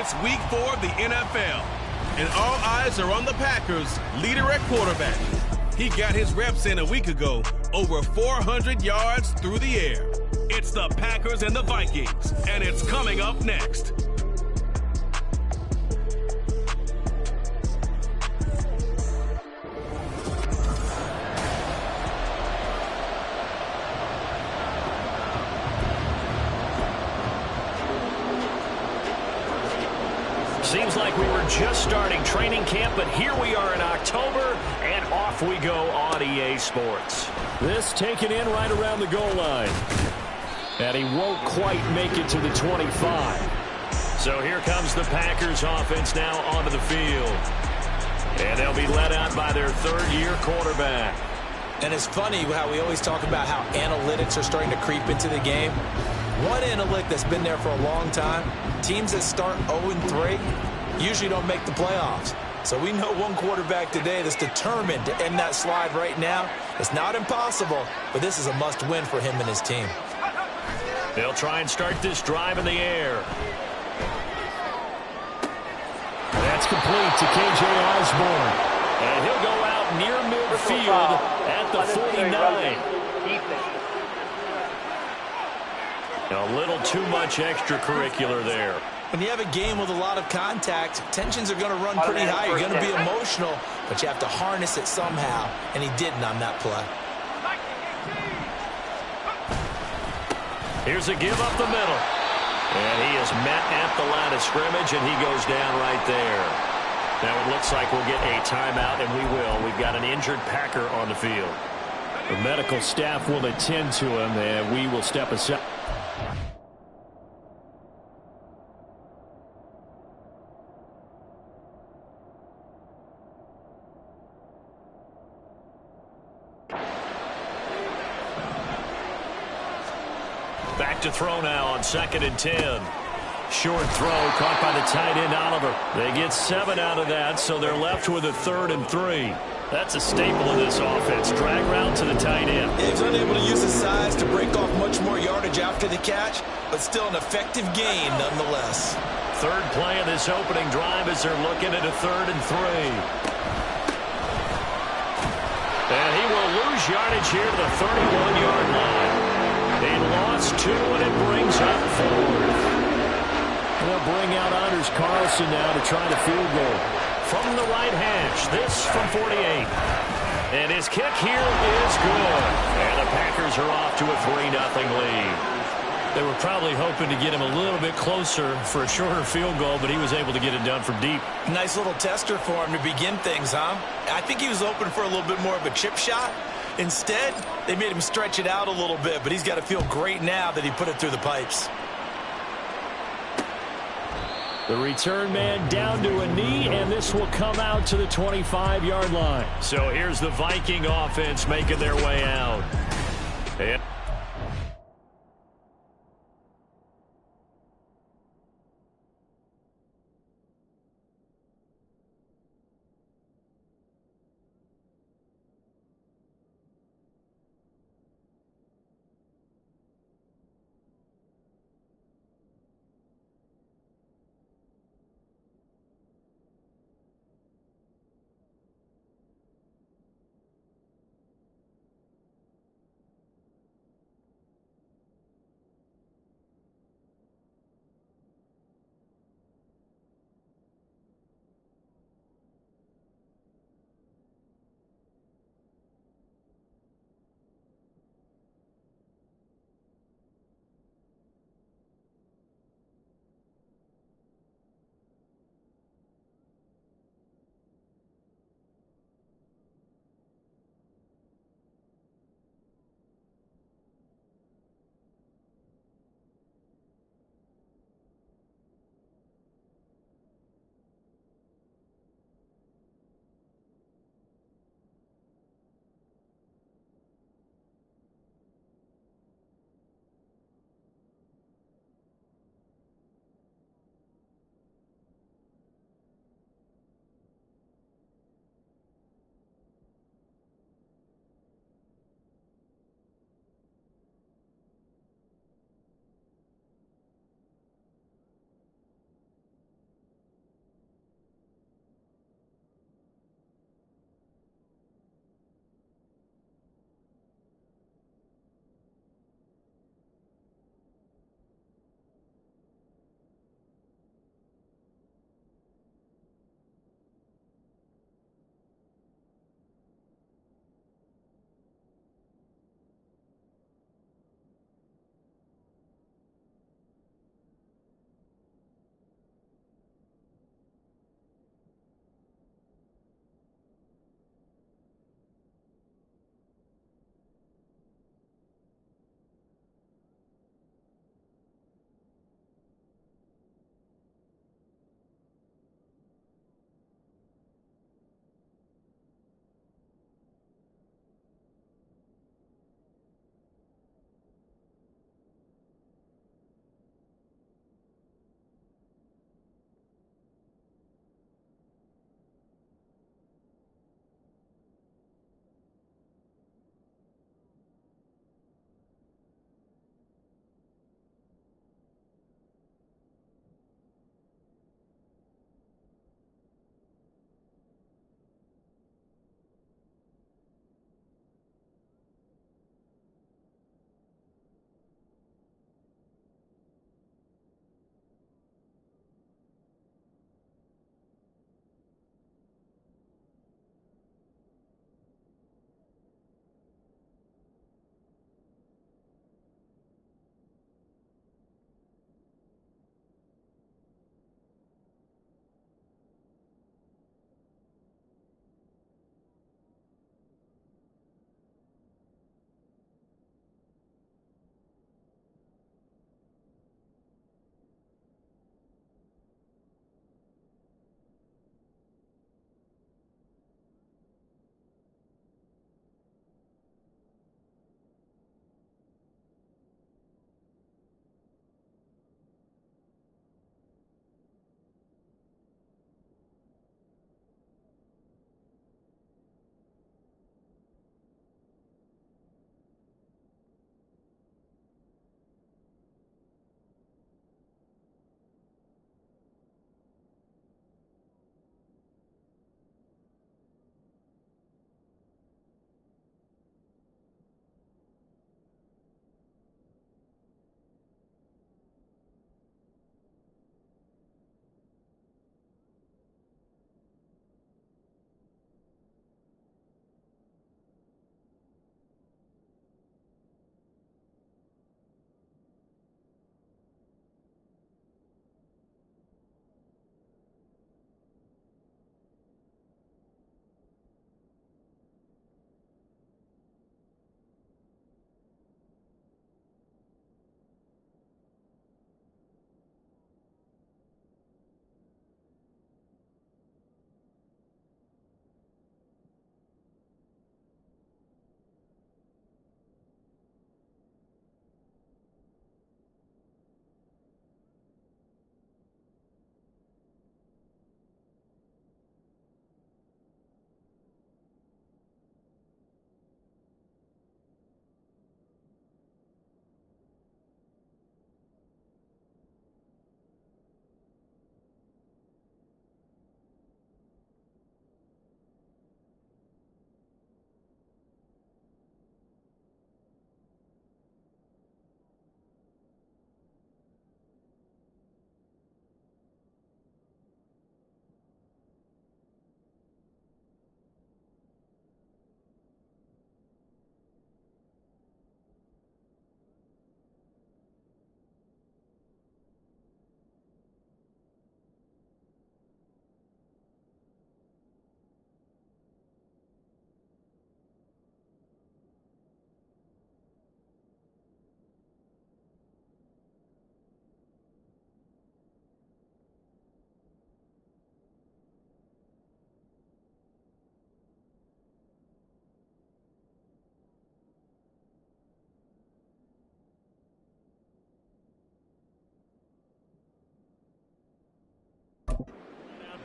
It's week 4 of the NFL, and all eyes are on the Packers' leader at quarterback. He got his reps in a week ago, over 400 yards through the air. It's the Packers and the Vikings, and it's coming up next. Seems like we were just starting training camp, but here we are in October, and off we go on EA Sports. This taken in right around the goal line. And he won't quite make it to the 25. So here comes the Packers offense now onto the field. And they'll be led out by their third-year quarterback. And it's funny how we always talk about how analytics are starting to creep into the game. One analytic that's been there for a long time, teams that start 0-3 usually don't make the playoffs. So we know one quarterback today that's determined to end that slide right now. It's not impossible, but this is a must-win for him and his team. They'll try and start this drive in the air. That's complete to K.J. Osborne. And he'll go out near midfield at the 49. A little too much extracurricular there. When you have a game with a lot of contact, tensions are going to run pretty high. You're going to be emotional, but you have to harness it somehow, and he didn't on that play. Here's a give up the middle. And he is met at the line of scrimmage, and he goes down right there. Now it looks like we'll get a timeout, and we will. We've got an injured Packer on the field. The medical staff will attend to him, and we will step aside. Back to throw now on 2nd and 10. Short throw caught by the tight end Oliver. They get 7 out of that, so they're left with a 3rd and 3. That's a staple of this offense. Drag route to the tight end. Yeah, he's unable to use his size to break off much more yardage after the catch, but still an effective gain nonetheless. Third play of this opening drive as they're looking at a 3rd and 3. And he will lose yardage here to the 31-yard line. They lost 2, and it brings up 4th. They'll bring out Anders Carlson now to try the field goal. From the right hash, this from 48. And his kick here is good. And the Packers are off to a 3-0 lead. They were probably hoping to get him a little bit closer for a shorter field goal, but he was able to get it done from deep. Nice little tester for him to begin things, huh? I think he was open for a little bit more of a chip shot. Instead, they made him stretch it out a little bit, but he's got to feel great now that he put it through the pipes. The return man down to a knee, and this will come out to the 25-yard line. So here's the Viking offense making their way out. And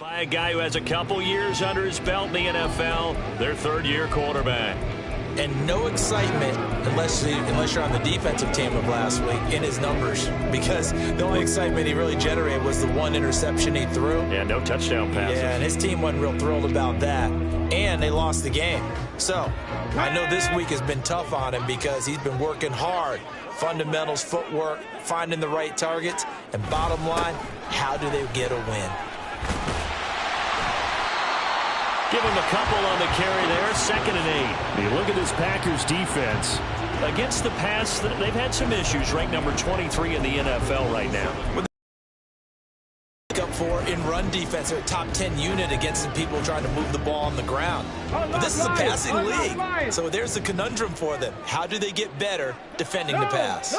By a guy who has a couple years under his belt in the NFL, their third-year quarterback. And no excitement unless you're on the defensive team of last week in his numbers, because the only excitement he really generated was the one interception he threw. Yeah, no touchdown passes. Yeah, and his team wasn't real thrilled about that, and they lost the game. So I know this week has been tough on him because he's been working hard. Fundamentals, footwork, finding the right targets, and bottom line, how do they get a win? Give him a couple on the carry there, 2nd and 8. You look at this Packers defense. Against the pass, they've had some issues. Ranked number 23 in the NFL right now. Up for in run defense, they're a top 10 unit against the people trying to move the ball on the ground. But this is a passing league, so there's the conundrum for them. How do they get better defending the pass?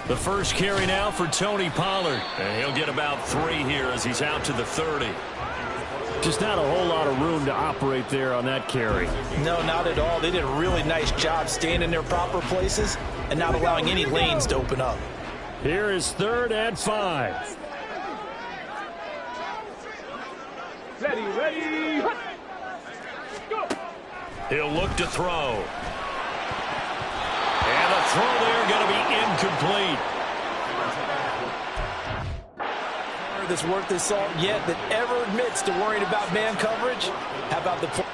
The first carry now for Tony Pollard. And he'll get about 3 here as he's out to the 30. Just not a whole lot of room to operate there on that carry. No, not at all. They did a really nice job staying in their proper places and not allowing any lanes to open up. Here is 3rd and 5. Ready. Go. He'll look to throw. And a throw there going to be incomplete. That's worth his salt yet that ever admits to worrying about man coverage. How about the play?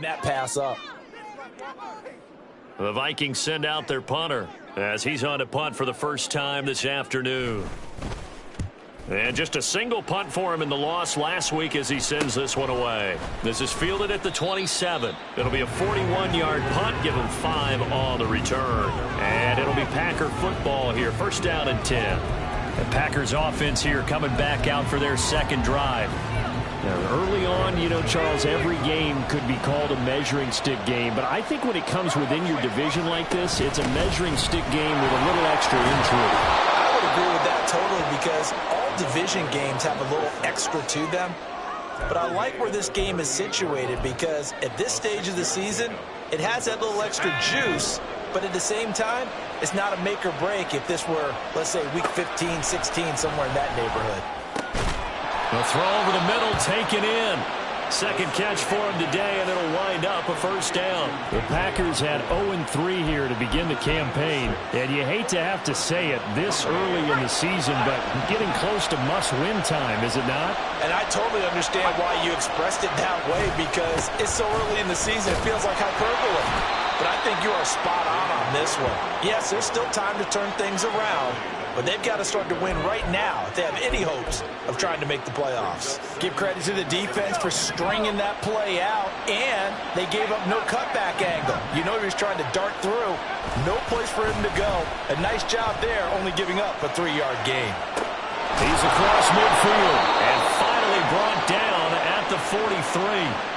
That pass up. The Vikings send out their punter as he's on to punt for the first time this afternoon. And just a single punt for him in the loss last week as he sends this one away. This is fielded at the 27. It'll be a 41-yard punt, give him 5 on the return. And it'll be Packer football here, 1st down and 10. The Packers offense here coming back out for their 2nd drive. Now, early on, you know, Charles, every game could be called a measuring stick game. But I think when it comes within your division like this, it's a measuring stick game with a little extra intrigue. I would agree with that totally because all division games have a little extra to them. But I like where this game is situated because at this stage of the season, it has that little extra juice. But at the same time, it's not a make or break if this were, let's say, week 15, 16, somewhere in that neighborhood. The throw over the middle, taken in. 2nd catch for him today, and it'll wind up a 1st down. The Packers had 0-3 here to begin the campaign. And you hate to have to say it this early in the season, but getting close to must-win time, is it not? And I totally understand why you expressed it that way because it's so early in the season, it feels like hyperbole. But I think you are spot on this one. Yes, there's still time to turn things around, but they've got to start to win right now if they have any hopes of trying to make the playoffs. Give credit to the defense for stringing that play out, and they gave up no cutback angle. You know he was trying to dart through. No place for him to go. A nice job there, only giving up a 3-yard gain. He's across midfield and finally brought down at the 43.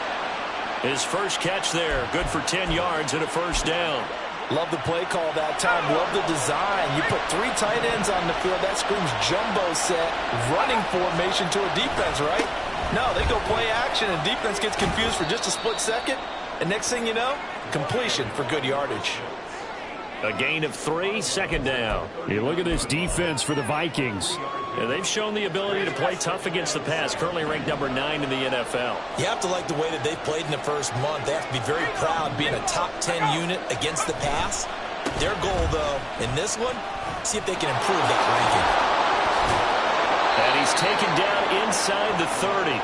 His first catch there, good for 10 yards and a 1st down. Love the play call that time. Love the design. You put 3 tight ends on the field. That screams jumbo set, running formation to a defense, right? No, they go play action, and defense gets confused for just a split second. And next thing you know, completion for good yardage. A gain of 3, 2nd down. You look at this defense for the Vikings. And they've shown the ability to play tough against the pass, currently ranked number 9 in the NFL. You have to like the way that they've played in the first month. They have to be very proud being a top 10 unit against the pass. Their goal, though, in this one, see if they can improve that ranking. And he's taken down inside the 30.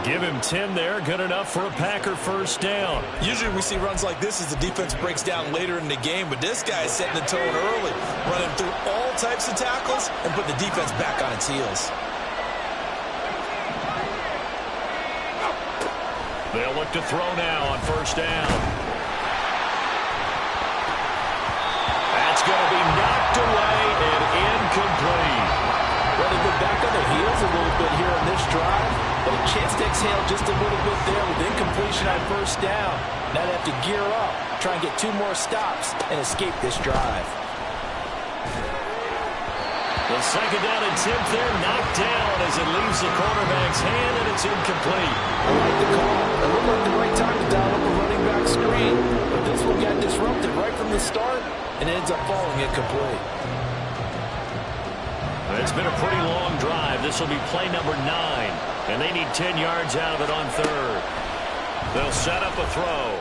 Give him 10 there. Good enough for a Packer first down. Usually we see runs like this as the defense breaks down later in the game, but this guy is setting the tone early, running through all types of tackles and put the defense back on its heels. They'll look to throw now on first down. That's going to be knocked away and incomplete. Well, they've been back on their heels a little bit here on this drive, but a chance to exhale just a little bit there with incompletion on first down. Now they have to gear up, try and get 2 more stops, and escape this drive. The second down attempt there knocked down as it leaves the quarterback's hand, and it's incomplete. I like the call. It looked like the right time to dial up a running back screen, but this one got disrupted right from the start, and it ends up falling incomplete. It's been a pretty long drive. This will be play number 9, and they need 10 yards out of it on third. They'll set up a throw.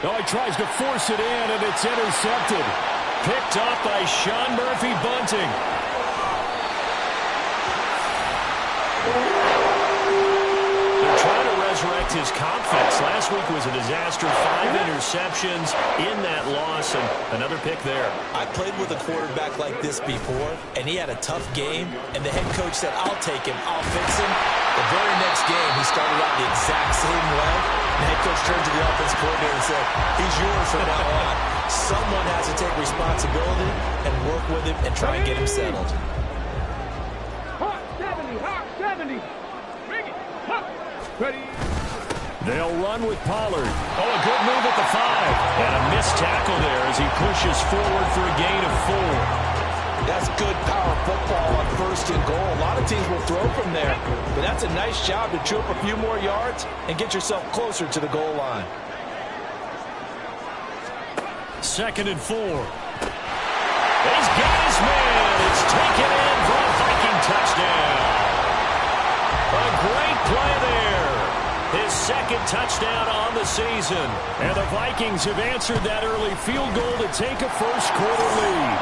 Oh, he tries to force it in, and it's intercepted. Picked off by Sean Murphy-Bunting. They're trying to resurrect his confidence. Last week was a disaster. 5 interceptions in that loss, and another pick there. I played with a quarterback like this before, and he had a tough game, and the head coach said, I'll take him, I'll fix him. The very next game, he started out the exact same way. The head coach turned to the offensive coordinator and said, he's yours from now on. Someone has to take responsibility and work with him and try and get him settled. Hot 70, hot 70. Bring it. Hot. Ready. They'll run with Pollard. Oh, a good move at the 5. And a missed tackle there as he pushes forward for a gain of 4. That's good power football on first and goal. A lot of teams will throw from there, but that's a nice job to chew up a few more yards and get yourself closer to the goal line. 2nd and 4. He's got his man. It's taken in for a Viking touchdown. A great play there. His 2nd touchdown on the season. And the Vikings have answered that early field goal to take a first quarter lead.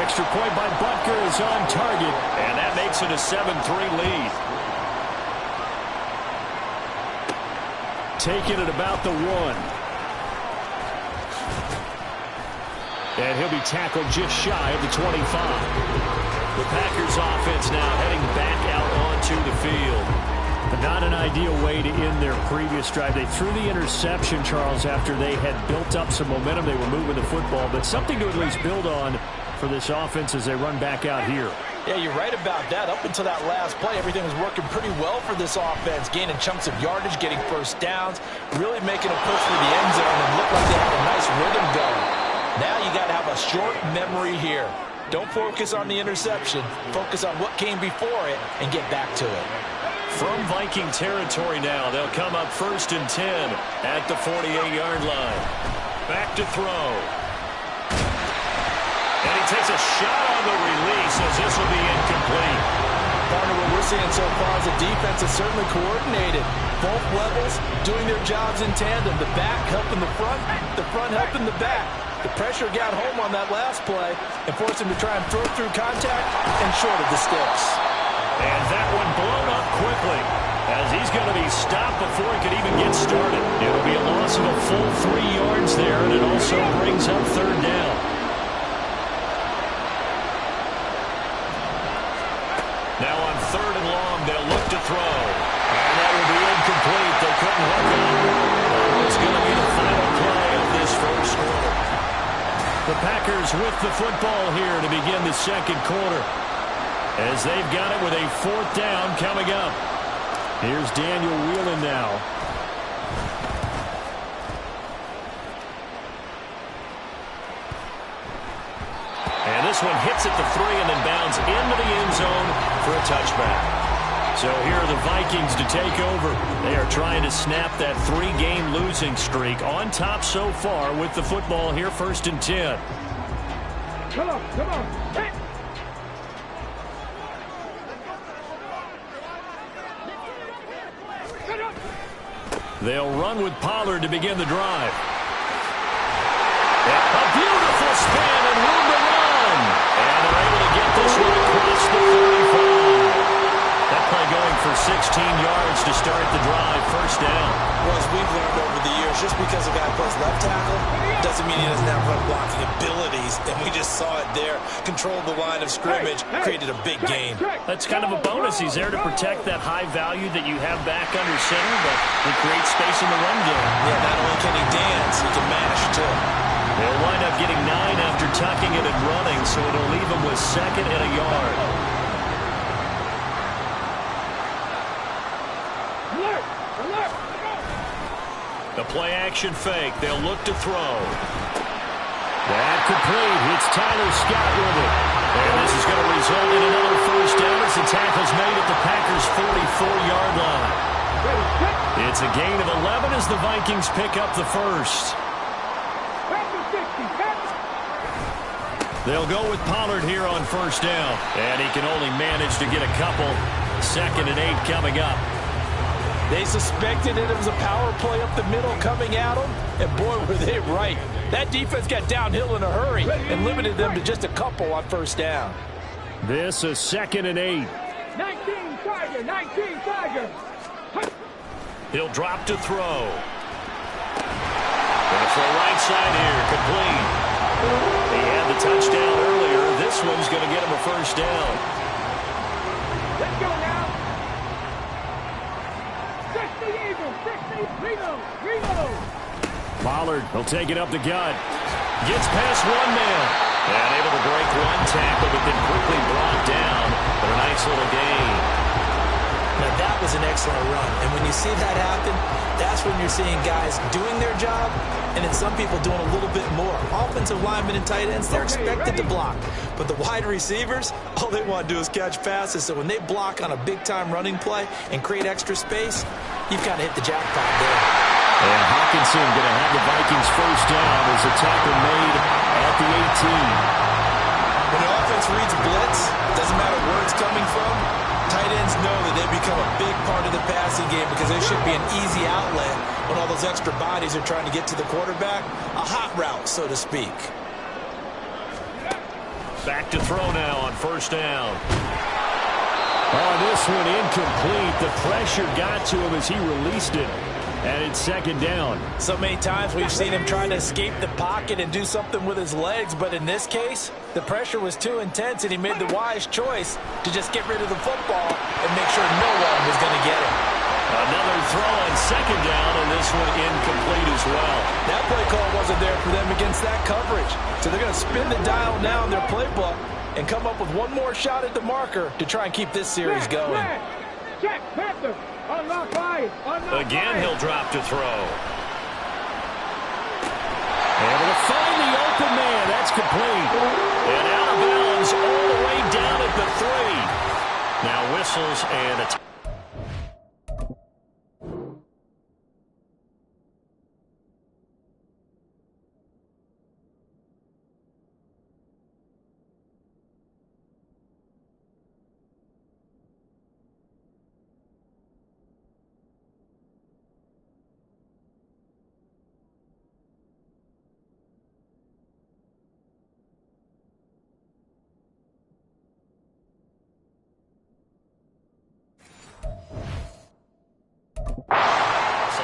Extra point by Butker is on target, and that makes it a 7-3 lead. Taking it about the 1. And he'll be tackled just shy of the 25. The Packers offense now heading back out onto the field. But not an ideal way to end their previous drive. They threw the interception, Charles, after they had built up some momentum. They were moving the football, but something to at least build on for this offense as they run back out here. Yeah, you're right about that. Up until that last play, everything was working pretty well for this offense, gaining chunks of yardage, getting first downs, really making a push for the end zone, and looked like they had a nice rhythm going. Now you got to have a short memory here. Don't focus on the interception. Focus on what came before it and get back to it. From Viking territory now, they'll come up 1st and 10 at the 48-yard line. Back to throw. And he takes a shot on the release as this will be incomplete. Partner, what we're seeing so far is the defense is certainly coordinated. Both levels doing their jobs in tandem. The back helping the front helping the back. The pressure got home on that last play and forced him to try and throw through contact and short of the sticks. And that one blown up quickly as he's going to be stopped before he could even get started. It'll be a loss of a full 3 yards there, and it also brings up 3rd down. Now on 3rd and long, they'll look to throw. And that will be incomplete. They couldn't hook up. It's going to be the final play of this first quarter. The Packers with the football here to begin the 2nd quarter, as they've got it with a 4th down coming up. Here's Daniel Whelan now. And this one hits at the 3 and then bounds into the end zone for a touchback. So here are the Vikings to take over. They are trying to snap that 3-game losing streak, on top so far with the football here, 1st and 10. Come on, come on. Hey. They'll run with Pollard to begin the drive. A beautiful spin and room to run. And they're able to get this one across the 35. That play going for 16 yards to start the drive. First down. Well, as we've learned over the years, just because a guy plays left tackle doesn't mean he doesn't have run blocking abilities. And we just saw it there. Controlled the line of scrimmage, created a big gain. That's kind of a bonus. He's there to protect that high value that you have back under center, but he creates space in the run game. Yeah, not only can he dance, he can mash, too. They'll wind up getting 9 after tucking it and running, so it'll leave them with 2nd and a yard. The play-action fake. They'll look to throw. That complete. It's Tyler Scott with it. And this is going to result in another first down as the tackle's made at the Packers' 44-yard line. It's a gain of 11 as the Vikings pick up the first. They'll go with Pollard here on first down. And he can only manage to get a couple. 2nd and 8 coming up. They suspected it was a power play up the middle coming at them, and boy, were they right. That defense got downhill in a hurry and limited them to just a couple on first down. This is 2nd and 8. 19 Tiger. He'll drop to throw. That's the right side here, complete. He had the touchdown earlier. This one's going to get him a first down. Let's go now. 60 Eagles, 60 Reload. Pollard will take it up the gut. Gets past one man. And able to break one tackle, but then quickly brought down. But a nice little gain. Now, that was an excellent run. And when you see that happen, that's when you're seeing guys doing their job and then some people doing a little bit more. Offensive linemen and tight ends, they're expected to block. But the wide receivers, all they want to do is catch passes. So when they block on a big-time running play and create extra space, you've got to hit the jackpot there. And Hawkinson going to have the Vikings first down as a tackle made at the 18. When the offense reads blitz, doesn't matter where it's coming from, tight ends know that they become a big part of the passing game because they should be an easy outlet when all those extra bodies are trying to get to the quarterback. A hot route, so to speak. Back to throw now on first down. Oh, this one incomplete. The pressure got to him as he released it. And it's 2nd down. So many times we've seen him trying to escape the pocket and do something with his legs, but in this case, the pressure was too intense and he made the wise choice to just get rid of the football and make sure no one was going to get it. Another throw on 2nd down, and this one incomplete as well. That play call wasn't there for them against that coverage. So they're going to spin the dial now in their playbook and come up with one more shot at the marker to try and keep this series going. Check, Panther. Unlock fire. Again, he'll drop to throw. Able to find the open man. That's complete. And out of bounds all the way down at the 3. Now whistles and a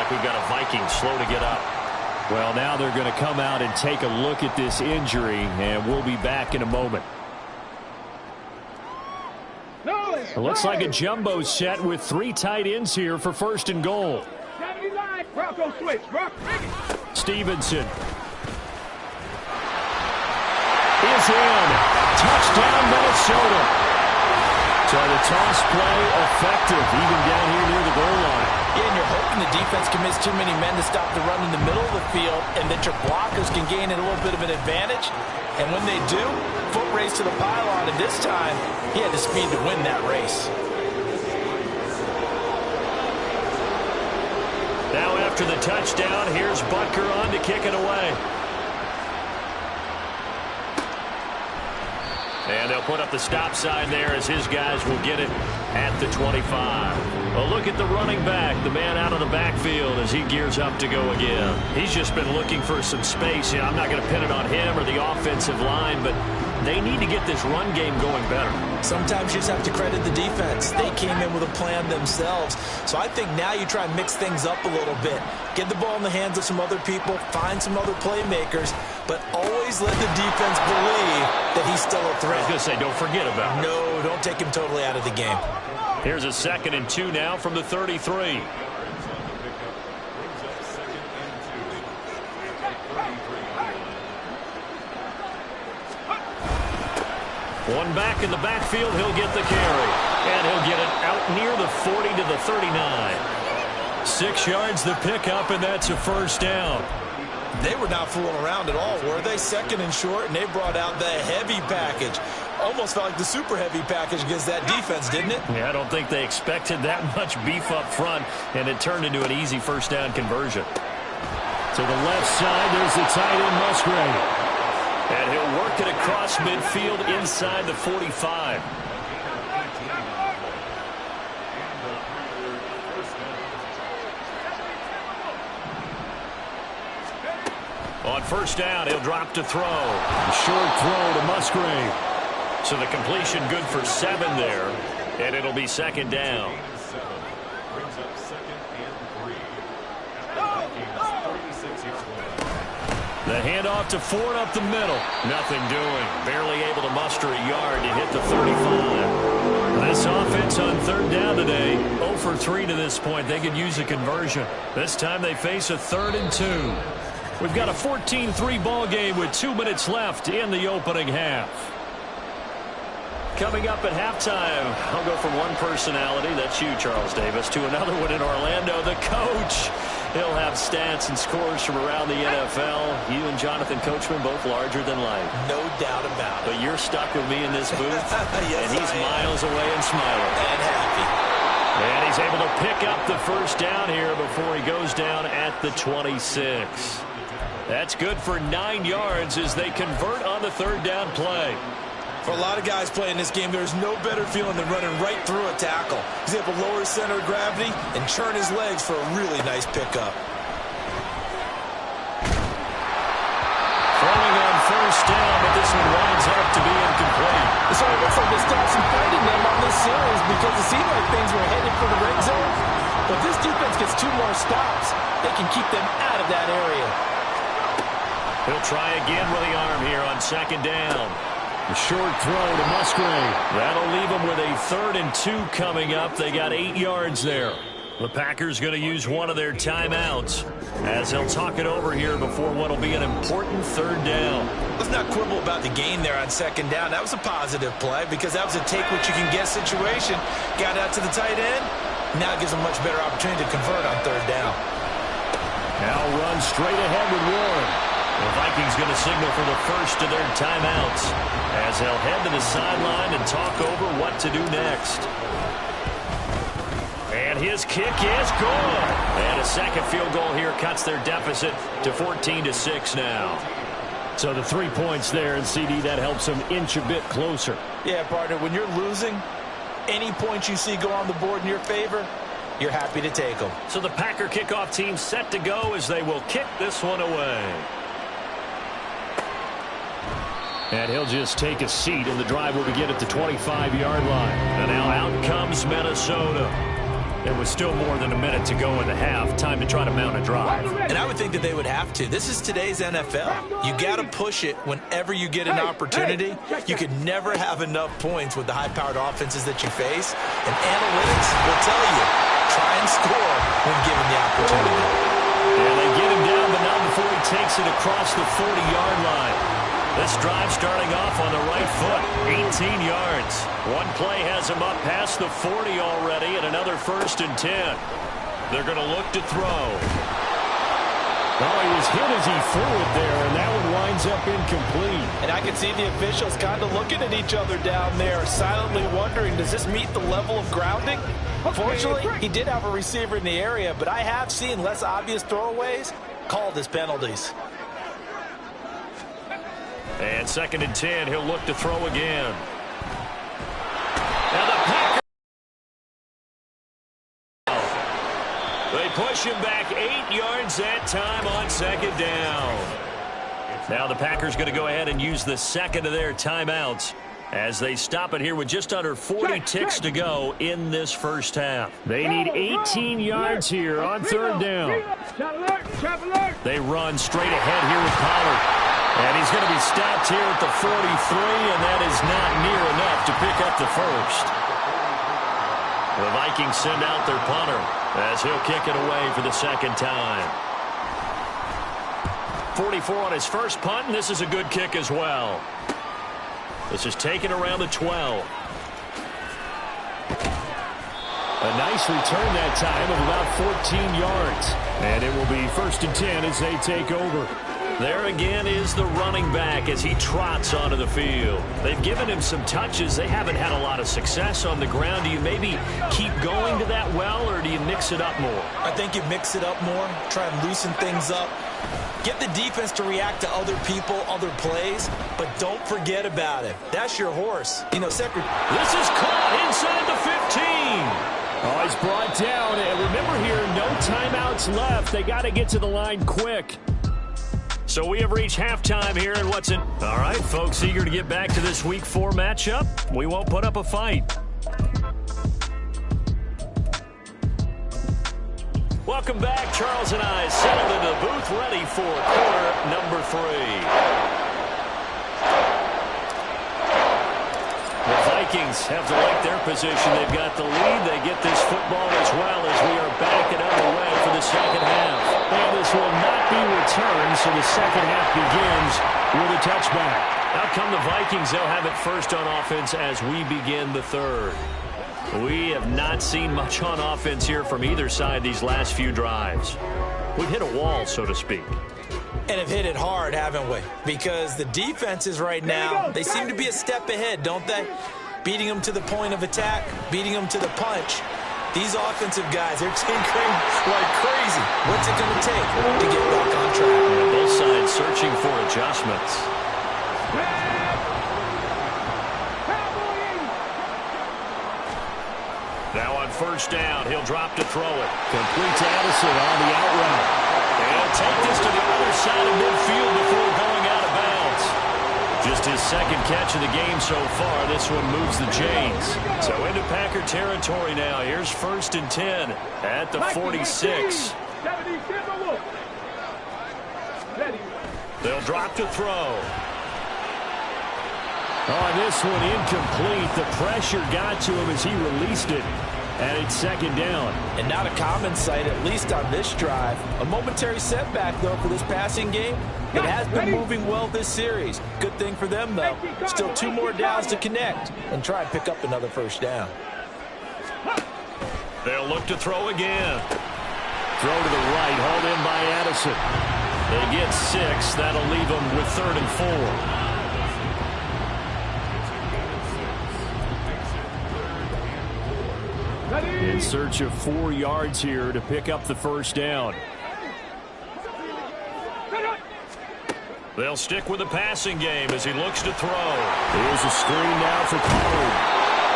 we've got a Viking slow to get up. Well, now they're going to come out and take a look at this injury, and we'll be back in a moment. It looks like a jumbo set with 3 tight ends here for 1st and goal. Bronco switch. Stevenson is in. Touchdown, Minnesota. So the toss play effective, even down here near the goal line. Yeah, and you're hoping the defense commits too many men to stop the run in the middle of the field and that your blockers can gain a little bit of an advantage. And when they do, foot race to the pylon, and this time he had the speed to win that race. Now after the touchdown, here's Butker on to kick it away. And They'll put up the stop sign there as his guys will get it at the 25. Well, look at the running back, the man out of the backfield as he gears up to go again. He's just been looking for some space. I'm not going to pin it on him or the offensive line, but they need to get this run game going better. Sometimes you just have to credit the defense. They came in with a plan themselves. So I think now you try and mix things up a little bit. Get the ball in the hands of some other people, find some other playmakers, but always let the defense believe that he's still a threat. I was going to say, don't forget about him. No, don't take him totally out of the game. Here's a 2nd and 2 now from the 33. One back in the backfield, he'll get the carry. And he'll get it out near the 40 to the 39. 6 yards the pickup, and that's a first down. They were not fooling around at all, were they? 2nd and short, and they brought out the heavy package. Almost felt like the super heavy package against that defense, didn't it? Yeah, I don't think they expected that much beef up front, and it turned into an easy first down conversion. To the left side, there's the tight end, Musgrave. And he'll work it across midfield inside the 45. On first down, he'll drop to throw. Short throw to Musgrave. So the completion good for 7 there, and it'll be 2nd down. The handoff to Ford up the middle. Nothing doing. Barely able to muster a yard to hit the 35. This offense on 3rd down today, 0 for 3 to this point. They could use a conversion. This time they face a 3rd and 2. We've got a 14-3 ball game with 2 minutes left in the opening half. Coming up at halftime, I'll go from one personality, that's you, Charles Davis, to another one in Orlando, the coach. He'll have stats and scores from around the NFL. You and Jonathan Coachman, both larger than life. No doubt about it. But you're stuck with me in this booth, yes, and he's miles away and smiling. And happy. And he's able to pick up the first down here before he goes down at the 26. That's good for 9 yards as they convert on the 3rd down play. For a lot of guys playing this game, there's no better feeling than running right through a tackle. He's able to lower his center of gravity and churn his legs for a really nice pickup. Throwing on first down, but this one winds up to be incomplete. So it looks like they stopped some fighting them on this series because it seemed like things were headed for the red zone. But this defense gets 2 more stops. They can keep them out of that area. He'll try again with the arm here on 2nd down. A short throw to Musgrave. That'll leave them with a 3rd and 2 coming up. They got 8 yards there. The Packers going to use one of their timeouts as they'll talk it over here before what will be an important 3rd down. Let's not quibble about the gain there on 2nd down. That was a positive play because that was a take-what-you-can-get situation. Got out to the tight end. Now it gives them a much better opportunity to convert on 3rd down. Now run straight ahead with Warren. The Vikings going to signal for the first of their timeouts as they'll head to the sideline and talk over what to do next. And his kick is good. And a second field goal here cuts their deficit to 14-6 now. So the 3 points there, and CD, that helps them inch a bit closer. Yeah, partner, when you're losing, any points you see go on the board in your favor, you're happy to take them. So the Packer kickoff team set to go as they will kick this one away. And he'll just take a seat, and the drive will begin at the 25-yard line. And now out comes Minnesota. There was still more than a minute to go in the half. Time to try to mount a drive. And I would think that they would have to. This is today's NFL. You got to push it whenever you get an opportunity. You could never have enough points with the high-powered offenses that you face. And analytics will tell you, try and score when given the opportunity. And they get him down, but not before he takes it across the 40-yard line. This drive starting off on the right foot, 18 yards. One play has him up past the 40 already, and another 1st and 10. They're going to look to throw. Oh, he was hit as he threw it there, and that one winds up incomplete. And I can see the officials kind of looking at each other down there, silently wondering, does this meet the level of grounding? Fortunately, he did have a receiver in the area, but I have seen less obvious throwaways called as penalties. And 2nd and 10, he'll look to throw again. push him back 8 yards that time on second down. Now the Packers going to go ahead and use the second of their timeouts as they stop it here with just under 40 ticks to go in this first half. They need 18 yards here on third down. They run straight ahead here with Pollard. And he's going to be stopped here at the 43, and that is not near enough to pick up the first. The Vikings send out their punter as he'll kick it away for the second time. 44 on his first punt, and this is a good kick as well. This is taken around the 12. A nice return that time of about 14 yards. And it will be 1st and 10 as they take over. There again is the running back as he trots onto the field. They've given him some touches. They haven't had a lot of success on the ground. Do you maybe keep going to that well, or do you mix it up more? I think you mix it up more, try and loosen things up. Get the defense to react to other people, other plays, but don't forget about it. That's your horse. You know, This is caught inside the 15. Oh, he's brought down. And remember here, no timeouts left. They got to get to the line quick. So we have reached halftime here in Watson. All right, folks, eager to get back to this Week 4 matchup. We won't put up a fight. Welcome back. Charles and I settled into the booth ready for quarter number 3. The Vikings have to like their position. They've got the lead. They get this football as well as we are backing underway for the second half. And this will not be returned, so the second half begins with a touchback. Out come the Vikings. They'll have it first on offense as we begin the third. We have not seen much on offense here from either side these last few drives. We've hit a wall, so to speak. And have hit it hard, haven't we? Because the defenses right now, they seem to be a step ahead, don't they? Beating them to the point of attack, beating them to the punch. These offensive guys, they're tinkering like crazy. What's it going to take to get back on track? Both sides searching for adjustments. Now on first down, he'll drop to throw it. Complete to Addison on the out route. He'll take this to the other side of midfield before going out of bounds. Just his second catch of the game so far. This one moves the chains. So into Packer territory now. Here's 1st and 10 at the 46. They'll drop to throw. Oh, this one incomplete. The pressure got to him as he released it. And it's second down. And not a common sight, at least on this drive. A momentary setback, though, for this passing game. It has been moving well this series. Good thing for them, though. Still 2 more downs to connect and try and pick up another first down. They'll look to throw again. Throw to the right, hauled in by Addison. They get 6. That'll leave them with 3rd and 4. In search of 4 yards here to pick up the first down. They'll stick with the passing game as he looks to throw. Here's a screen now for Pollard.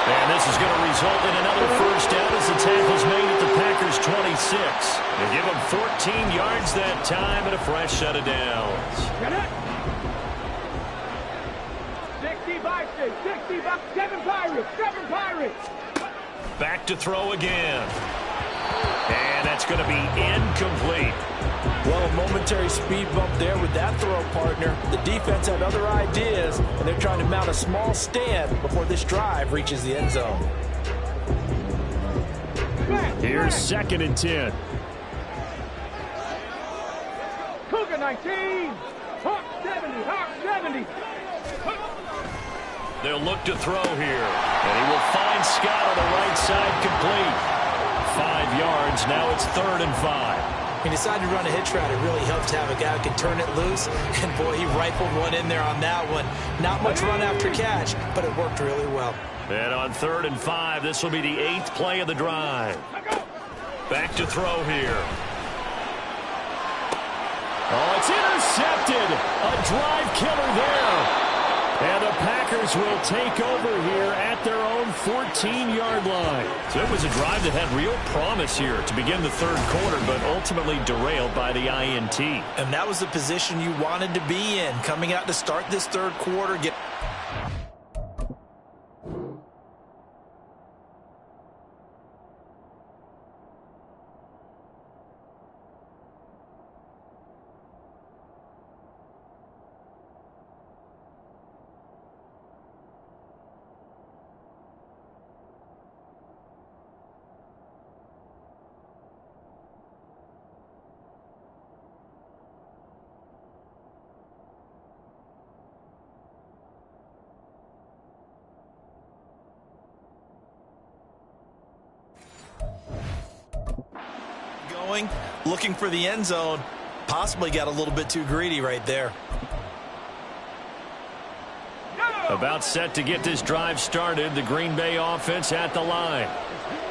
And this is going to result in another first down as the tackle's made at the Packers' 26. They give them 14 yards that time and a fresh set of downs. 7 Pirates. Back to throw again. And that's going to be incomplete. Well, a momentary speed bump there with that throw, partner. The defense had other ideas, and they're trying to mount a small stand before this drive reaches the end zone. Here's 2nd and 10. Cougar 19. Hawk 70. They'll look to throw here. And he will find Scott on the right side complete. 5 yards. Now it's 3rd and 5. He decided to run a hitch route. It really helps to have a guy who can turn it loose. And, boy, he rifled one in there on that one. Not much run after catch, but it worked really well. And on 3rd and 5, this will be the 8th play of the drive. Back to throw here. Oh, it's intercepted. A drive killer there. And the Packers will take over here at their own 14-yard line. So it was a drive that had real promise here to begin the third quarter, but ultimately derailed by the INT. And that was the position you wanted to be in, coming out to start this third quarter. Looking for the end zone. Possibly got a little bit too greedy right there. About set to get this drive started. The Green Bay offense at the line.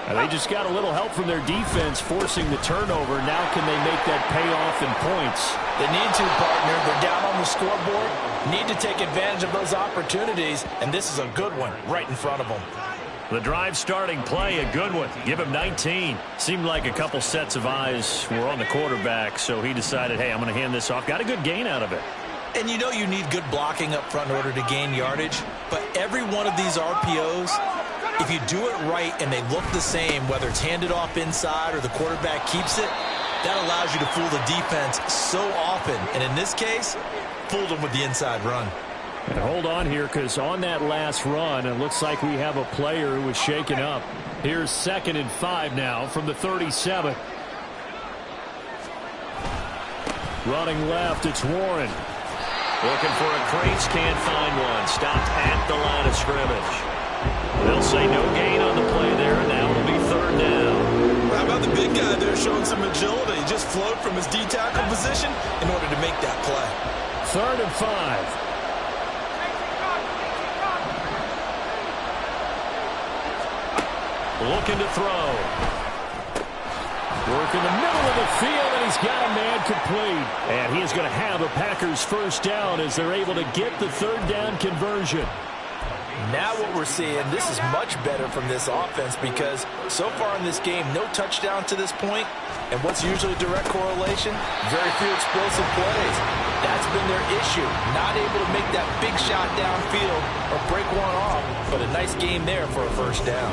And they just got a little help from their defense forcing the turnover. Now can they make that pay off in points? They need to, partner. They're down on the scoreboard. Need to take advantage of those opportunities. And this is a good one right in front of them. The drive starting play, a good one. Give him 19. Seemed like a couple sets of eyes were on the quarterback, so he decided, hey, I'm going to hand this off. Got a good gain out of it. And you know you need good blocking up front in order to gain yardage. But every one of these RPOs, if you do it right and they look the same, whether it's handed off inside or the quarterback keeps it, that allows you to fool the defense so often. And in this case, fooled them with the inside run. And hold on here, because on that last run, it looks like we have a player who was shaken up. Here's 2nd and 5 now from the 37. Running left, it's Warren. Looking for a crease, can't find one. Stopped at the line of scrimmage. They'll say no gain on the play there, and now it'll be 3rd down. How about the big guy there showing some agility? He just flowed from his D-tackle position in order to make that play. 3rd and 5. Looking to throw. Work in the middle of the field, and he's got a man complete. And he is going to have a Packers first down as they're able to get the 3rd down conversion. Now what we're seeing, this is much better from this offense because so far in this game, no touchdown to this point. And what's usually a direct correlation? Very few explosive plays. That's been their issue. Not able to make that big shot downfield or break one off. But a nice game there for a first down.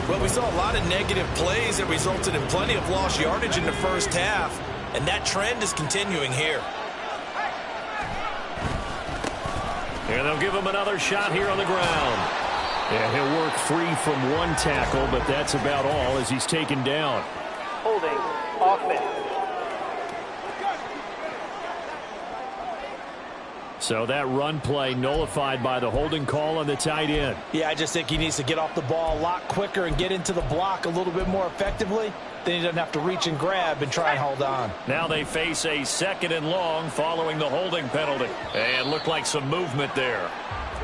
Well, we saw a lot of negative plays that resulted in plenty of lost yardage in the first half. And that trend is continuing here. And they'll give him another shot here on the ground. Yeah, he'll work free from one tackle, but that's about all as he's taken down. Holding, offense. So that run play nullified by the holding call on the tight end. Yeah, I just think he needs to get off the ball a lot quicker and get into the block a little bit more effectively. Then he doesn't have to reach and grab and try and hold on. Now they face a 2nd and long following the holding penalty. And looked like some movement there.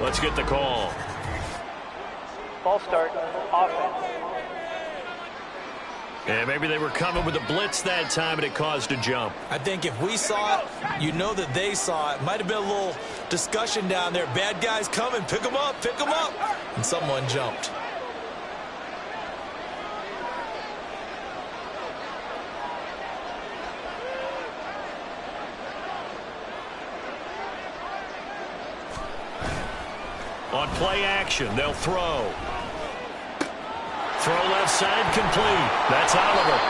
Let's get the call. Ball start, offense. And maybe they were coming with a blitz that time and it caused a jump. I think if we saw it, you know that they saw it. Might have been a little discussion down there. Bad guys coming, pick them up, pick them up. And someone jumped. On play action, they'll throw. Throw left side, complete. That's Oliver.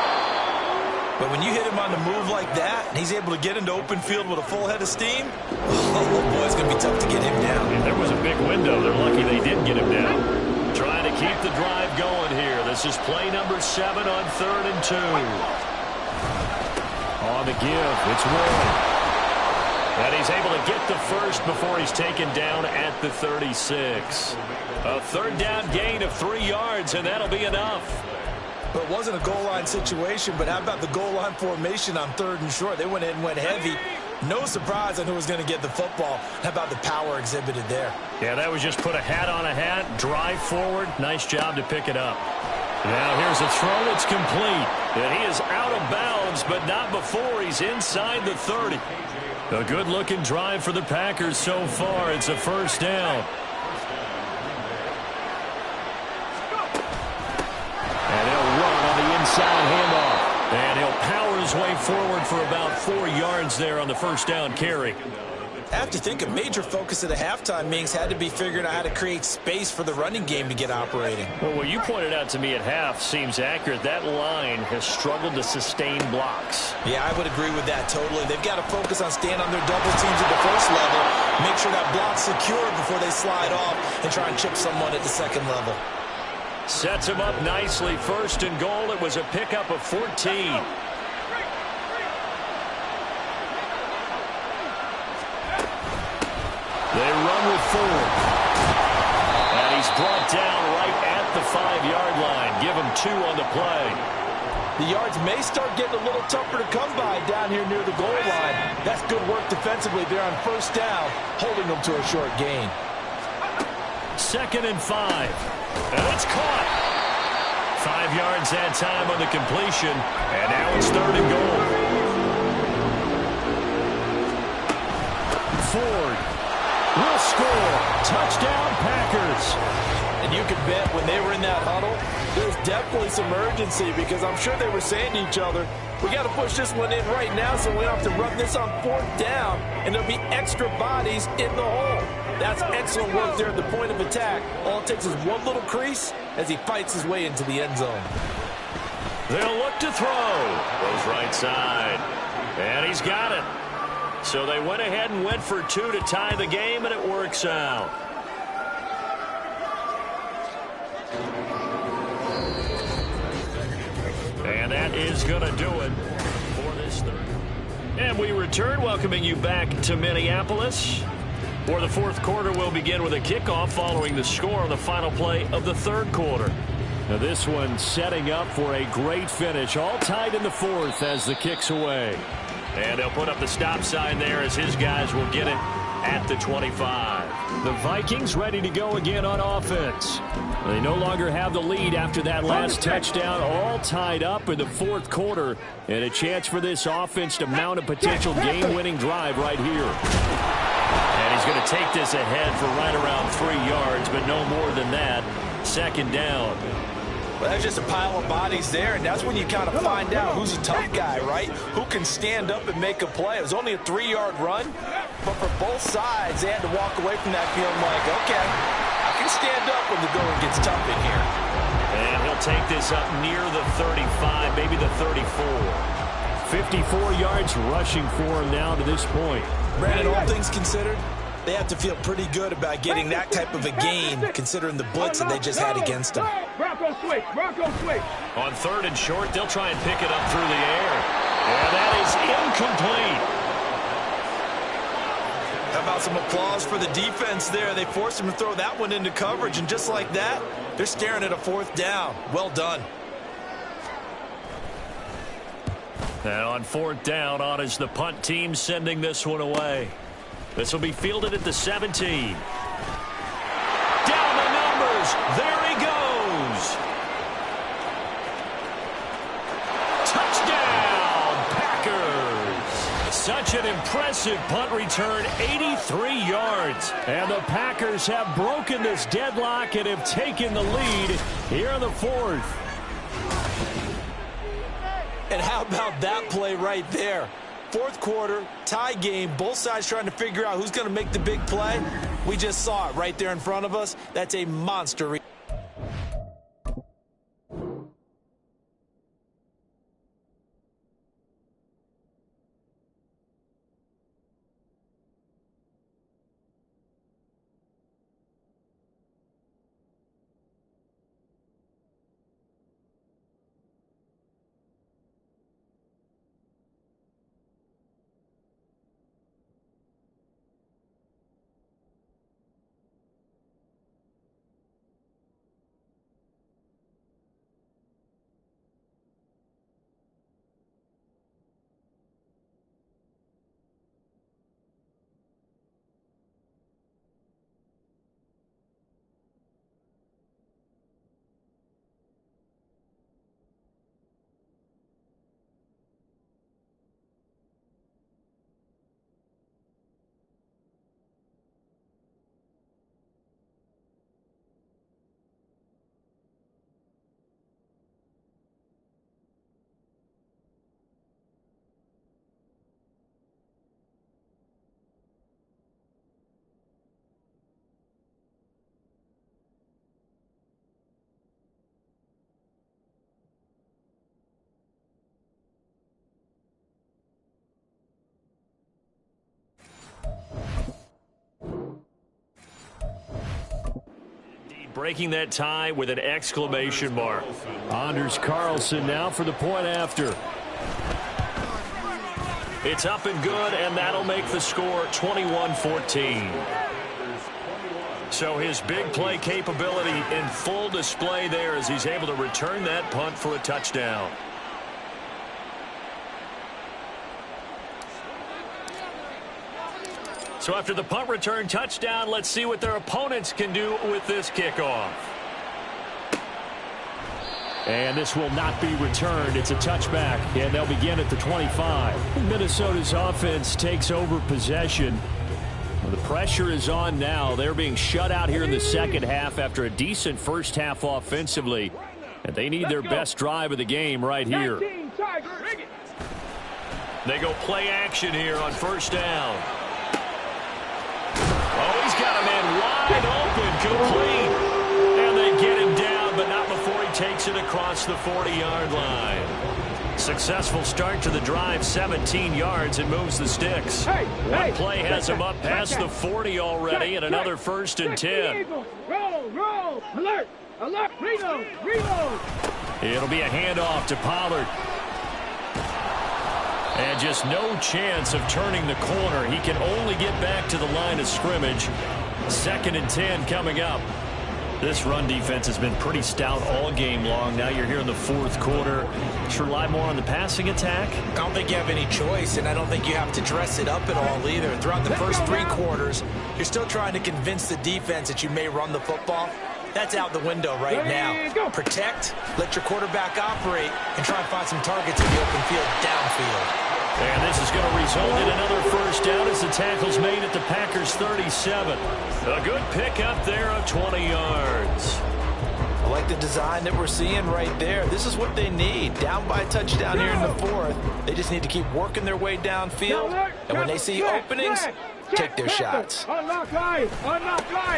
But when you hit him on the move like that, and he's able to get into open field with a full head of steam, oh boy, it's going to be tough to get him down. And there was a big window. They're lucky they didn't get him down. Trying to keep the drive going here. This is play number 7 on 3rd and 2. On the give, it's Warren. And he's able to get the first before he's taken down at the 36. A 3rd down gain of 3 yards, and that'll be enough. But it wasn't a goal line situation, but how about the goal line formation on 3rd and short? They went in and went heavy. No surprise on who was going to get the football. How about the power exhibited there? Yeah, that was just put a hat on a hat, drive forward. Nice job to pick it up. Now here's a throw that's complete. And he is out of bounds, but not before he's inside the 30. A good-looking drive for the Packers so far. It's a first down. And he'll run on the inside handoff. And he'll power his way forward for about 4 yards there on the first down carry. I have to think a major focus of the halftime meetings had to be figuring out how to create space for the running game to get operating. Well, what you pointed out to me at half seems accurate. That line has struggled to sustain blocks. Yeah, I would agree with that totally. They've got to focus on staying on their double teams at the first level, make sure that block's secure before they slide off and try and chip someone at the second level. Sets him up nicely. First and goal. It was a pickup of 14. They run with Ford. And he's brought down right at the 5-yard line. Give him 2 on the play. The yards may start getting a little tougher to come by down here near the goal line. That's good work defensively there on first down, holding them to a short gain. 2nd and 5. And it's caught. 5 yards that time on the completion. And now it's 3rd and goal. Ford will score. Touchdown, Packers. And you can bet when they were in that huddle, there's definitely some urgency because I'm sure they were saying to each other, we got to push this one in right now so we don't have to run this on 4th down, and there'll be extra bodies in the hole. That's excellent work there at the point of attack. All it takes is one little crease as he fights his way into the end zone. They'll look to throw. Goes right side. And he's got it. So they went ahead and went for 2 to tie the game, and it works out. And that is going to do it for this third. And we return, welcoming you back to Minneapolis. For the 4th quarter, we'll begin with a kickoff following the score on the final play of the 3rd quarter. Now this one setting up for a great finish. All tied in the 4th as the kick's away. And they'll put up the stop sign there as his guys will get it at the 25. The Vikings ready to go again on offense. They no longer have the lead after that last touchdown. All tied up in the 4th quarter. And a chance for this offense to mount a potential game-winning drive right here. And he's going to take this ahead for right around 3 yards, but no more than that. 2nd down. Well, that's just a pile of bodies there, and that's when you kind of find out who's a tough guy, right? Who can stand up and make a play. It was only a 3-yard run, but for both sides, they had to walk away from that feeling like, okay, I can stand up when the going gets tough in here. And he'll take this up near the 35, maybe the 34. 54 yards rushing for him now to this point. Brandon, all things considered, they have to feel pretty good about getting that type of a gain, considering the blitz that they just had against them. Bronco switch, Bronco switch. On 3rd and short, they'll try and pick it up through the air. And that is incomplete. How about some applause for the defense there? They forced him to throw that one into coverage, and just like that, they're staring at a 4th down. Well done. And on 4th down, on is the punt team sending this one away. This will be fielded at the 17. Down the numbers. There he goes. Touchdown, Packers. Such an impressive punt return, 83 yards. And the Packers have broken this deadlock and have taken the lead here in the 4th. And how about that play right there? 4th quarter, tie game, both sides trying to figure out who's going to make the big play. We just saw it right there in front of us. That's a monster. breaking that tie with an exclamation mark. Anders Carlson now for the point after. It's up and good, and that'll make the score 21-14. So his big play capability in full display there as he's able to return that punt for a touchdown. So after the punt return touchdown, let's see what their opponents can do with this kickoff. And this will not be returned. It's a touchback, and they'll begin at the 25. Minnesota's offense takes over possession. Well, the pressure is on now. They're being shut out here in the second half after a decent first half offensively. And they need their best drive of the game right here. They go play action here on first down. Oh, he's got a man wide open, complete. And they get him down, but not before he takes it across the 40-yard line. Successful start to the drive, 17 yards, and moves the sticks. One play has him up past the 40 already, and another 1st and 10. Roll, alert, reload. It'll be a handoff to Pollard. And just no chance of turning the corner. He can only get back to the line of scrimmage. 2nd and 10 coming up. This run defense has been pretty stout all game long. Now you're here in the 4th quarter. Should rely more on the passing attack? I don't think you have any choice, and I don't think you have to dress it up at all either. Throughout the first 3 quarters, you're still trying to convince the defense that you may run the football. That's out the window right now. Protect, let your quarterback operate, and try and find some targets in the open field downfield. And this is going to result in another first down as the tackle's made at the Packers' 37. A good pickup there of 20 yards. I like the design that we're seeing right there. This is what they need. Down by a touchdown here in the 4th. They just need to keep working their way downfield. And when they see openings, take their shots. Unlock line.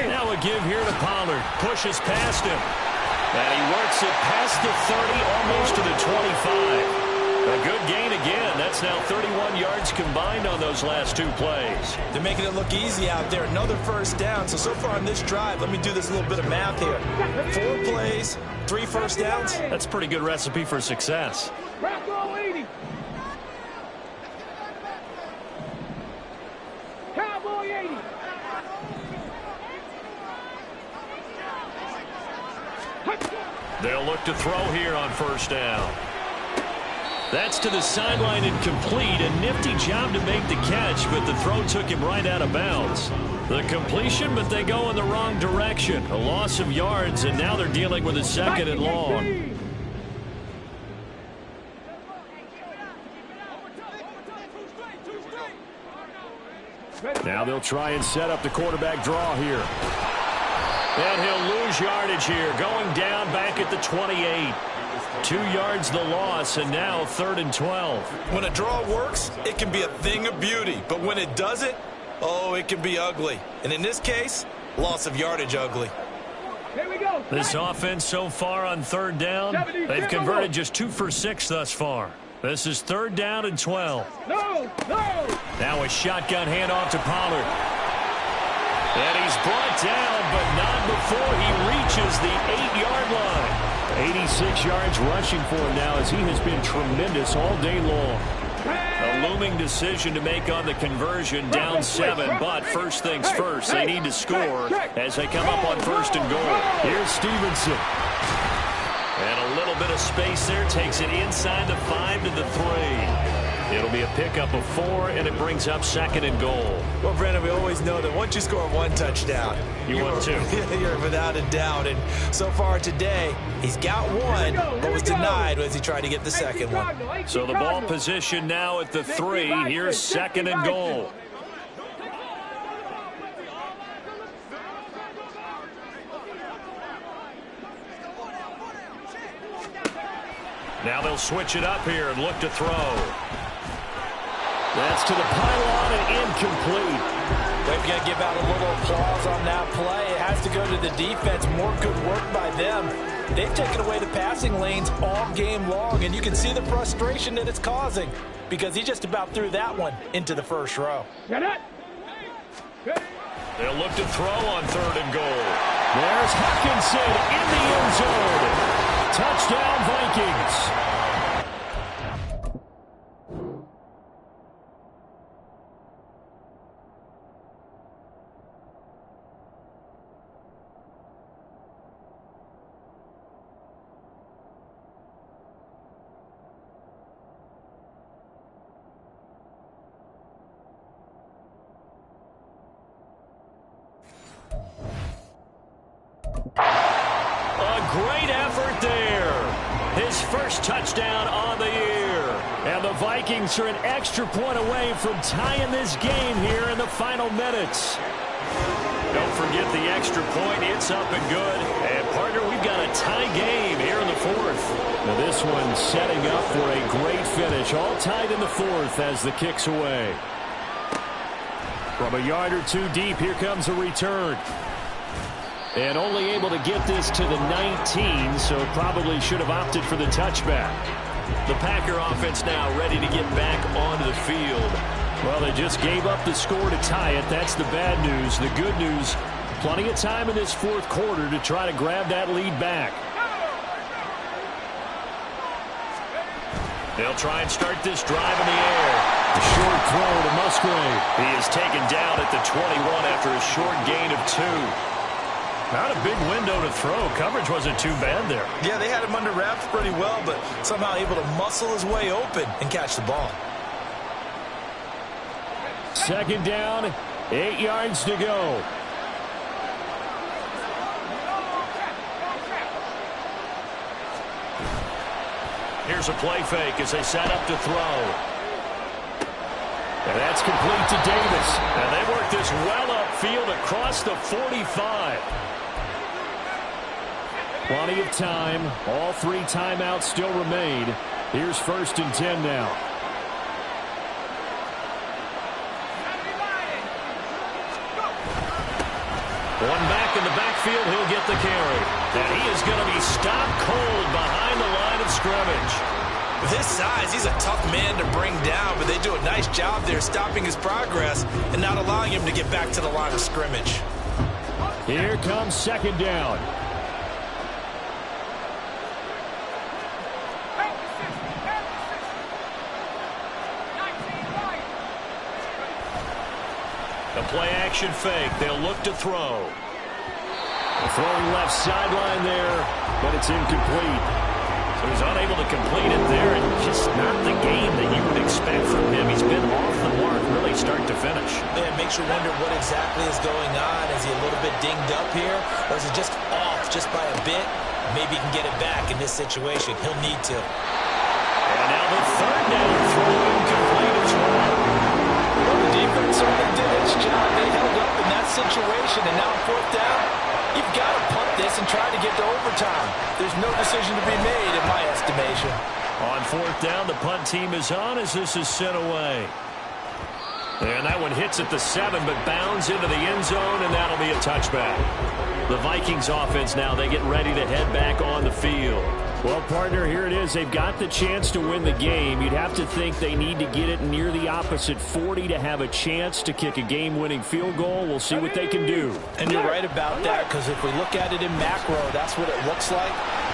Now a give here to Pollard. Pushes past him. And he works it past the 30, almost to the 25. A good gain again. That's now 31 yards combined on those last 2 plays. They're making it look easy out there. Another first down. So far on this drive, let me do this little bit of math here. 4 plays, 3 first downs. That's a pretty good recipe for success. Bronco 80. Cowboy 80. They'll look to throw here on first down. That's to the sideline and complete. A nifty job to make the catch, but the throw took him right out of bounds. The completion, but they go in the wrong direction. A loss of yards, and now they're dealing with a 2nd and long. Now they'll try and set up the quarterback draw here. And he'll lose yardage here, going down back at the 28. 2 yards the loss, and now 3rd and 12. When a draw works, it can be a thing of beauty. But when it doesn't, oh, it can be ugly. And in this case, loss of yardage ugly. Here we go. This offense so far on 3rd down, they've converted just 2 for 6 thus far. This is 3rd down and 12. No. Now a shotgun handoff to Pollard. And he's brought down, but not before he reaches the 8-yard line. 86 yards rushing for him now as he has been tremendous all day long. A looming decision to make on the conversion, down 7, but first things first, they need to score as they come up on 1st and goal. Here's Stevenson. And a little bit of space there, takes it inside the 5 to the 3. It'll be a pickup of 4, and it brings up 2nd and goal. Well, Brandon, we always know that once you score 1 touchdown, you want 2. You're without a doubt. And so far today, he's got 1, but was denied as he tried to get the 2nd one. So the ball position now at the 3. Here's 2nd and goal. Now they'll switch it up here and look to throw. That's to the pylon and incomplete. We've got to give out a little applause on that play. It has to go to the defense. More good work by them. They've taken away the passing lanes all game long, and you can see the frustration that it's causing because he just about threw that one into the 1st row. They'll look to throw on 3rd and goal. There's Hawkinson in the end zone. Touchdown, Vikings. Great effort there. His first touchdown on the year. And the Vikings are an extra point away from tying this game here in the final minutes. Don't forget the extra point. It's up and good. And, partner, we've got a tie game here in the 4th. Now this one setting up for a great finish. All tied in the 4th as the kick's away. From a yard or two deep, here comes a return. And only able to get this to the 19, so probably should have opted for the touchback. The Packer offense now ready to get back onto the field. Well, they just gave up the score to tie it. That's the bad news. The good news, plenty of time in this 4th quarter to try to grab that lead back. They'll try and start this drive in the air. A short throw to Musgrave. He is taken down at the 21 after a short gain of 2. Not a big window to throw. Coverage wasn't too bad there. Yeah, they had him under wraps pretty well, but somehow able to muscle his way open and catch the ball. 2nd down, 8 yards to go. Here's a play fake as they set up to throw. And that's complete to Davis. And they work this well upfield across the 45. Plenty of time. All 3 timeouts still remain. Here's 1st and 10 now. One back in the backfield, he'll get the carry. And he is going to be stopped cold behind the line of scrimmage. With his size, he's a tough man to bring down, but they do a nice job there stopping his progress and not allowing him to get back to the line of scrimmage. Here comes 2nd down. The play-action fake. They'll look to throw. Throwing left sideline there, but it's incomplete. So he's unable to complete it there, and just not the game that you would expect from him. He's been off the mark really start to finish. Yeah, it makes you wonder what exactly is going on. Is he a little bit dinged up here, or is it just off just by a bit? Maybe he can get it back in this situation. He'll need to. And now the 3rd down throw incomplete as well. Well, the defense certainly did its job. They held up in that situation, and now 4th down, you've got to punt this and try to get to overtime. There's no decision to be made in my estimation. On 4th down, the punt team is on as this is sent away. And that one hits at the 7, but bounds into the end zone, and that'll be a touchback. The Vikings offense now, they get ready to head back on the field. Well, partner, here it is. They've got the chance to win the game. You'd have to think they need to get it near the opposite 40 to have a chance to kick a game-winning field goal. We'll see what they can do. And you're right about that, because if we look at it in macro, that's what it looks like.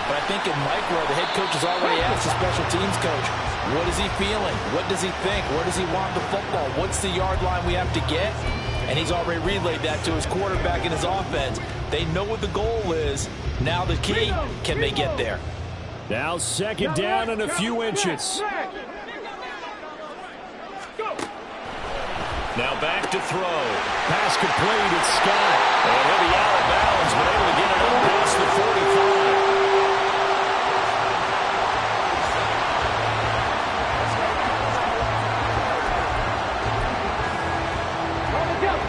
But I think in micro, the head coach has already asked the special teams coach, what is he feeling? What does he think? Where does he want the football? What's the yard line we have to get? And he's already relayed that to his quarterback and his offense. They know what the goal is. Now the key, can they get there? Now 2nd down and a few inches. Now back to throw. Pass complete. It's Scott. And he'll be out of bounds, but able to get it up past the 45.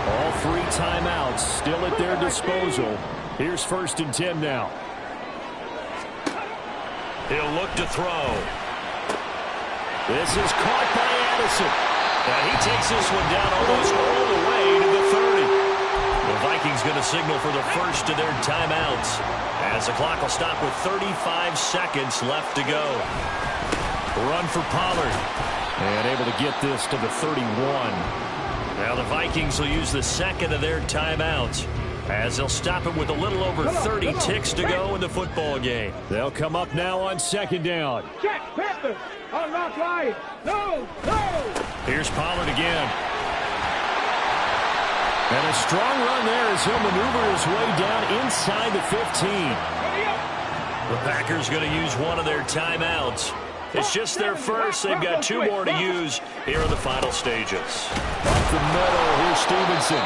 All 3 timeouts still at their disposal. Here's 1st and 10 now. He'll look to throw. This is caught by Addison. And he takes this one down almost all the way to the 30. The Vikings going to signal for the first of their timeouts as the clock will stop with 35 seconds left to go. Run for Pollard. And able to get this to the 31. Now the Vikings will use the second of their timeouts, as they'll stop it with a little over 30 ticks to go in the football game. They'll come up now on second down. Check, Panther. On rock line. No, no. Here's Pollard again. And a strong run there as he'll maneuver his way down inside the 15. The Packers going to use one of their timeouts. It's just their first. They've got 2 more to use here in the final stages. Off the middle, here's Stevenson.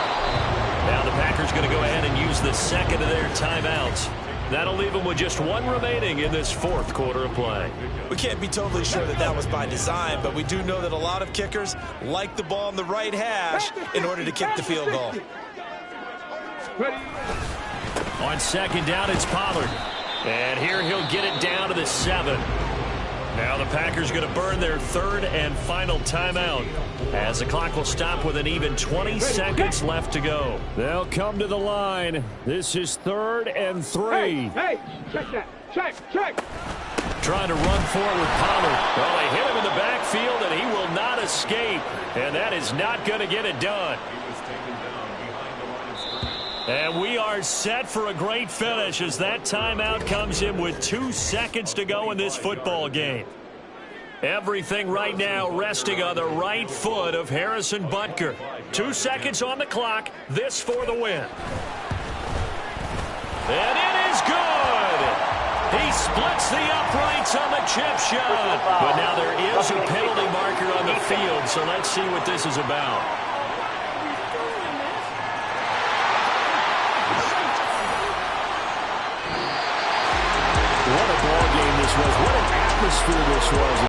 Now the Packers going to go ahead and use the second of their timeouts. That'll leave them with just 1 remaining in this 4th quarter of play. We can't be totally sure that that was by design, but we do know that a lot of kickers like the ball on the right hash in order to kick the field goal. On second down, it's Pollard. And here he'll get it down to the 7. Now the Packers going to burn their 3rd and final timeout, as the clock will stop with an even 20 seconds left to go. They'll come to the line. This is 3rd and 3. Hey, check that. Check. Trying to run forward with Pollard. Well, they hit him in the backfield, and he will not escape. And that is not going to get it done. And we are set for a great finish as that timeout comes in with 2 seconds to go in this football game. Everything right now resting on the right foot of Harrison Butker. 2 seconds on the clock. This for the win. And it is good. He splits the uprights on the chip shot. But now there is a penalty marker on the field, so let's see what this is about. What a ball game this was. What an atmosphere this was.